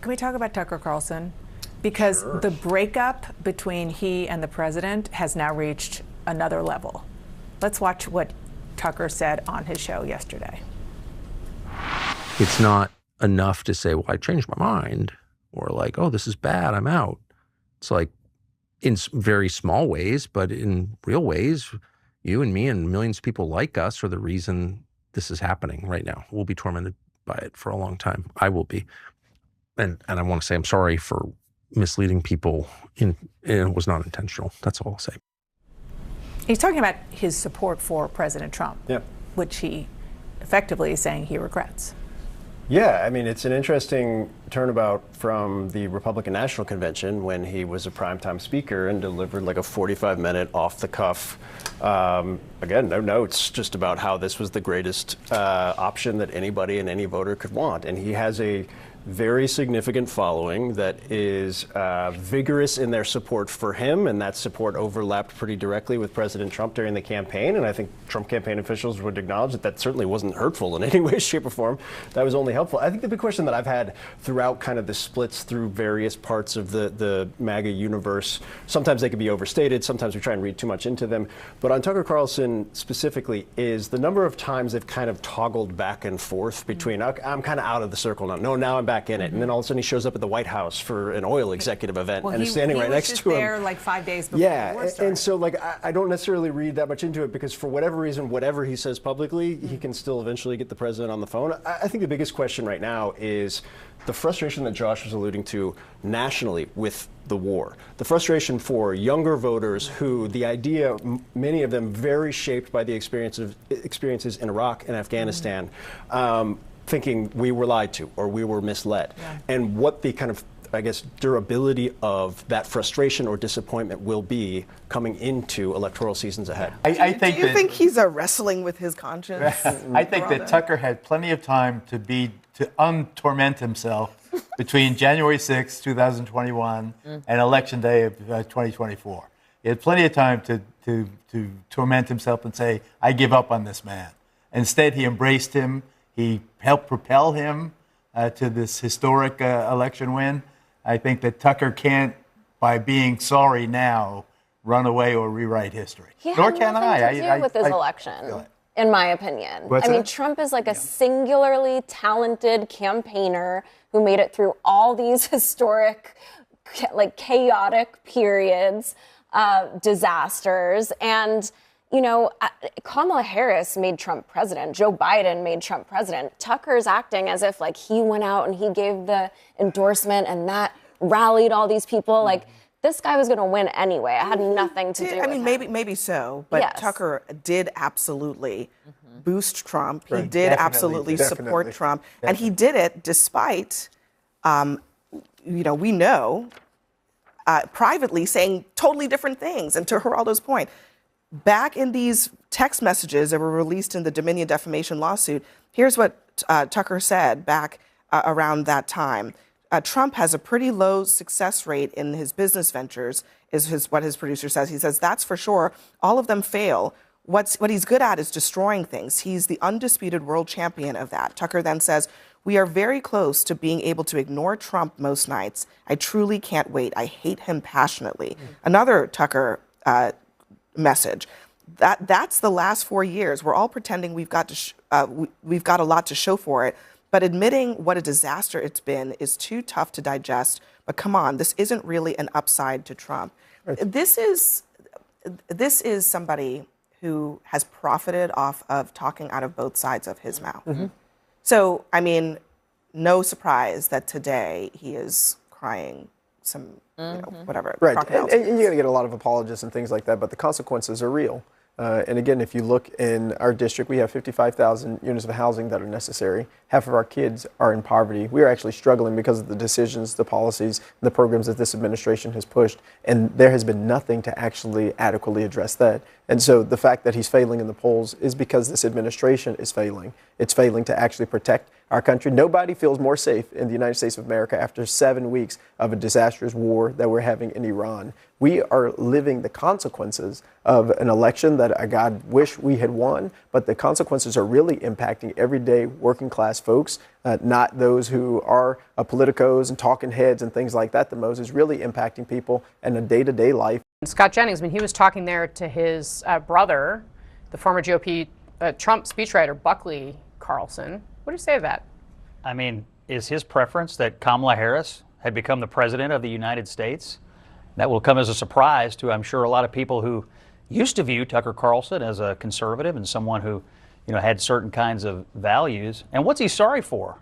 Can we talk about Tucker Carlson? Because the breakup between he and the president has now reached another level. Let's watch what Tucker said on his show yesterday. It's not enough to say, well, I changed my mind, or like, oh, this is bad, I'm out. It's like, in very small ways, but in real ways, you and me and millions of people like us are the reason this is happening right now. We'll be tormented by it for a long time. I will be. And I want to say I'm sorry for misleading people. It was not intentional. That's all I'll say. He's talking about his support for President Trump, which he effectively is saying he regrets. Yeah, I mean, it's an interesting turnabout from the Republican National Convention when he was a primetime speaker and delivered like a 45-minute off-the-cuff, again, no notes, just about how this was the greatest option that anybody and any voter could want. And he has a very significant following that is vigorous in their support for him, and that support overlapped pretty directly with President Trump during the campaign. And I think Trump campaign officials would acknowledge that that certainly wasn't hurtful in any way, shape, or form. That was only helpful. I think the big question that I've had throughout kind of the splits through various parts of the MAGA universe, sometimes they can be overstated, sometimes we try and read too much into them, but on Tucker Carlson specifically is the number of times they've kind of toggled back and forth between, I'm kind of out of the circle now. No, now I'm back in it. And then all of a sudden he shows up at the White House for an oil executive event and is standing right next to him. There like 5 days before the war started. And so like I don't necessarily read that much into it because for whatever reason, whatever he says publicly, he can still eventually get the president on the phone. I think the biggest question right now is the frustration that Josh was alluding to nationally with the war. The frustration for younger voters who the idea, many of them very shaped by the experiences in Iraq and Afghanistan, thinking we were lied to or we were misled. And what the kind of, I guess, durability of that frustration or disappointment will be coming into electoral seasons ahead. Do you think he's wrestling with his conscience? I think that Tucker had plenty of time to untorment himself between January 6, 2021 and Election Day of 2024. He had plenty of time to torment himself and say, I give up on this man. Instead, he embraced him. He helped propel him to this historic election win. I think that Tucker can't, by being sorry now, run away or rewrite history. Nor can I. To do with this election, in my opinion. I mean, Trump is like a singularly talented campaigner who made it through all these historic, like chaotic periods, disasters, and you know, Kamala Harris made Trump president. Joe Biden made Trump president. Tucker's acting as if like he went out and he gave the endorsement and that rallied all these people. Like this guy was going to win anyway. It had nothing to do with him. Maybe so, but yes. Tucker did absolutely boost Trump. He did absolutely support Trump, and he did it despite, we know, privately saying totally different things. And to Geraldo's point, back in these text messages that were released in the Dominion defamation lawsuit, here's what Tucker said back around that time. Trump has a pretty low success rate in his business ventures, is what his producer says. He says, that's for sure. All of them fail. What he's good at is destroying things. He's the undisputed world champion of that. Tucker then says, we are very close to being able to ignore Trump most nights. I truly can't wait. I hate him passionately. Another Tucker message. That's the last 4 years. We're all pretending we've got a lot to show for it, but admitting what a disaster it's been is too tough to digest. But come on, this isn't really an upside to Trump. Right. This is somebody who has profited off of talking out of both sides of his mouth. So, I mean, no surprise that today he is crying some, whatever. Right, and you're going to get a lot of apologists and things like that, but the consequences are real. And again, if you look in our district, we have 55,000 units of housing that are necessary. Half of our kids are in poverty. We are actually struggling because of the decisions, the policies, the programs that this administration has pushed, and there has been nothing to actually adequately address that. And so the fact that he's failing in the polls is because this administration is failing. It's failing to actually protect our country. Nobody feels more safe in the United States of America after 7 weeks of a disastrous war that we're having in Iran. We are living the consequences of an election that God wish we had won, but the consequences are really impacting everyday working class folks, not those who are politicos and talking heads and things like that. The most is really impacting people in a day-to-day life. Scott Jennings, when he was talking there to his brother, the former GOP Trump speechwriter Buckley Carlson, what do you say to that? I mean, is his preference that Kamala Harris had become the president of the United States? That will come as a surprise to, I'm sure, a lot of people who used to view Tucker Carlson as a conservative and someone who, had certain kinds of values. And what's he sorry for?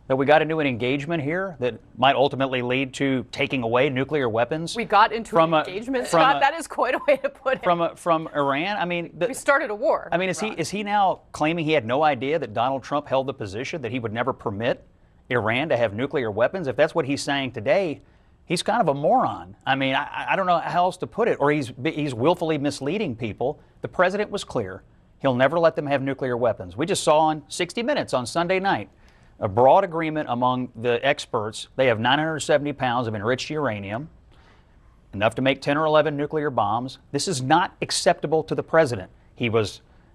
That we got into an engagement here that might ultimately lead to taking away nuclear weapons? We got into an engagement, Scott? That is quite a way to put it. From Iran? I mean, we started a war. I mean, is he now claiming he had no idea that Donald Trump held the position that he would never permit Iran to have nuclear weapons? If that's what he's saying today, he's kind of a moron. I mean, I don't know how else to put it. Or he's willfully misleading people. The president was clear. He'll never let them have nuclear weapons. We just saw on 60 Minutes on Sunday night a broad agreement among the experts. They have 970 pounds of enriched uranium, enough to make 10 or 11 nuclear bombs. This is not acceptable to the president. He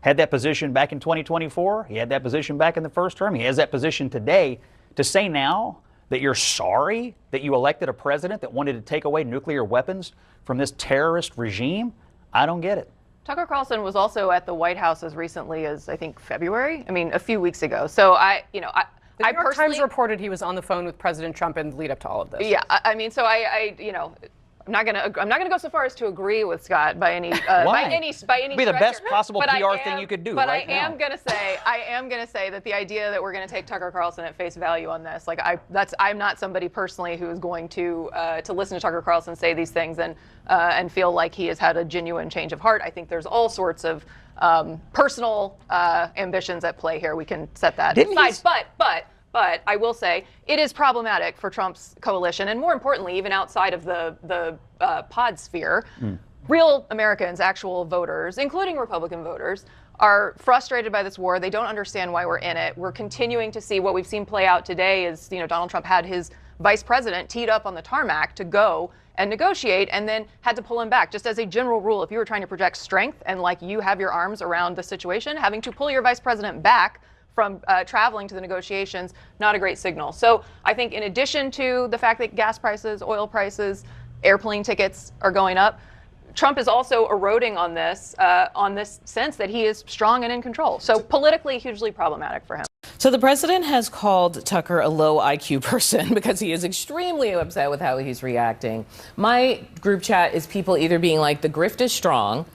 had that position back in 2024. He had that position back in the first term. He has that position today. To say now that you're sorry that you elected a president that wanted to take away nuclear weapons from this terrorist regime, I don't get it. Tucker Carlson was also at the White House as recently as, I think, February. I mean, a few weeks ago. So the New York Times reported he was on the phone with President Trump in the lead up to all of this. Yeah, I mean, so I'm not gonna go so far as to agree with Scott by any It'd be the best possible PR thing you could do. But I am gonna say that the idea that we're gonna take Tucker Carlson at face value on this, I'm not somebody personally who is going to listen to Tucker Carlson say these things and feel like he has had a genuine change of heart. I think there's all sorts of personal ambitions at play here. We can set that aside. But I will say it is problematic for Trump's coalition, and more importantly, even outside of the pod sphere, real Americans, actual voters, including Republican voters, are frustrated by this war. They don't understand why we're in it. We're continuing to see what we've seen play out today is, Donald Trump had his vice president teed up on the tarmac to go and negotiate and then had to pull him back. Just as a general rule, if you were trying to project strength and you have your arms around the situation, having to pull your vice president back from traveling to the negotiations, not a great signal. So I think in addition to the fact that gas prices, oil prices, airplane tickets are going up, Trump is also eroding on this sense that he is strong and in control. So politically, hugely problematic for him. So the president has called Tucker a low IQ person because he is extremely upset with how he's reacting. My group chat is people either being like, the grift is strong,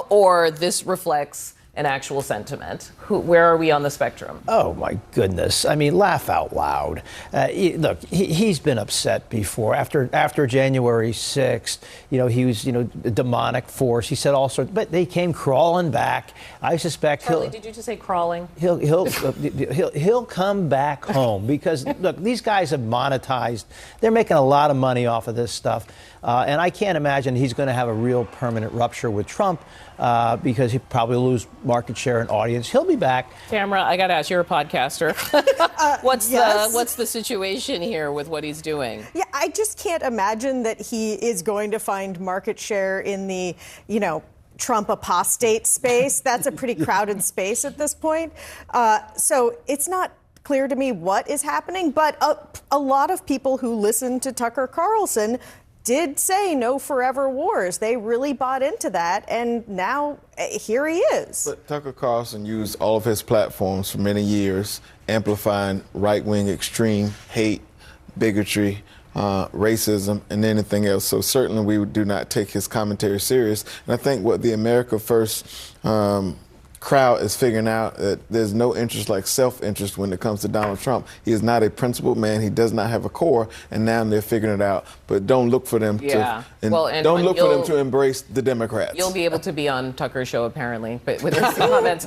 or this reflects an actual sentiment. Where are we on the spectrum? Oh, my goodness. I mean, laugh out loud. Look, he's been upset before. After January 6th, he was, a demonic force. He said all sorts, but they came crawling back. I suspect Charlie, did you just say crawling? He'll come back home because, look, these guys have monetized. They're making a lot of money off of this stuff. And I can't imagine he's going to have a real permanent rupture with Trump because he'll probably lose market share and audience. He'll be back. Tamara, I got to ask, you're a podcaster. What's the situation here with what he's doing? Yeah, I just can't imagine that he is going to find market share in the, Trump apostate space. That's a pretty crowded space at this point. So it's not clear to me what is happening, but a lot of people who listen to Tucker Carlson did say no forever wars. They really bought into that, and now here he is. But Tucker Carlson used all of his platforms for many years, amplifying right-wing extreme hate, bigotry, racism, and anything else. So certainly we do not take his commentary serious. And I think what the America First crowd is figuring out that there's no interest like self-interest when it comes to Donald Trump. He is not a principled man. He does not have a core, and now they're figuring it out. But don't look for them to embrace the Democrats. You'll be able to be on Tucker's show apparently, but with his comments.